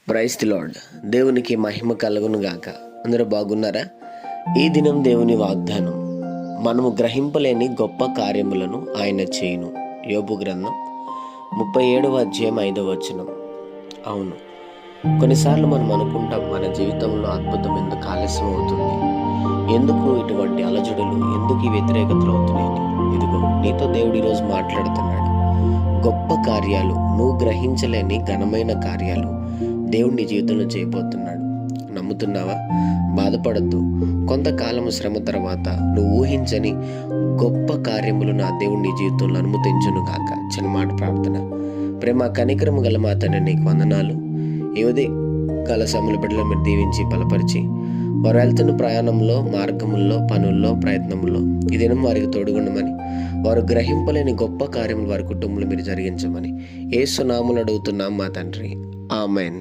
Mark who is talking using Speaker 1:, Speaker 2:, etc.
Speaker 1: Praise the lord. దేవునికి మహిమ కలుగును గాక. అందరూ బాగున్నారా? ఈ దినం దేవుని వాగ్దానం, మనము గ్రహింపలేని గొప్ప కార్యములను ఆయన చేయును. యోబు గ్రంథం 37వ అధ్యాయం 5వ వచనం. అవును, కొన్నిసార్లు మనం అనుకుంటాం, మన జీవితంలో అద్భుతం ఎందుకు ఆలస్యం అవుతుంది, ఎందుకు ఇటువంటి అలజడులు, ఎందుకు ఈ వ్యతిరేకతలు అవుతున్నాయి. ఇదిగో నీతో దేవుడు ఈరోజు మాట్లాడుతున్నాడు. గొప్ప కార్యాలు, నువ్వు గ్రహించలేని ఘనమైన కార్యాలు దేవుడు నీ జీవితంలో చేయబోతున్నాడు. నమ్ముతున్నావా? బాధపడద్దు. కొంతకాలము శ్రమ తర్వాత నువ్వు ఊహించని గొప్ప కార్యములు నా దేవుడు నీ జీవితంలో అనుమతించును గాక. చిన్న మాట ప్రార్థన. ప్రేమ కనికరము గల మా తండ్రి, నీకు వందనాలు. ఏది కాల సమయంలో బిడ్డలు మీరు దీవించి బలపరిచి, వారు వెళ్తున్న ప్రయాణంలో, మార్గముల్లో, పనుల్లో, ప్రయత్నంలో ఈ దినం వారికి తోడుగుండమని, వారు గ్రహింపలేని గొప్ప కార్యములు వారి కుటుంబంలో మీరు జరిగించమని యేసు నామములో అడుగుతున్నాం మా తండ్రి. ఆమెన్.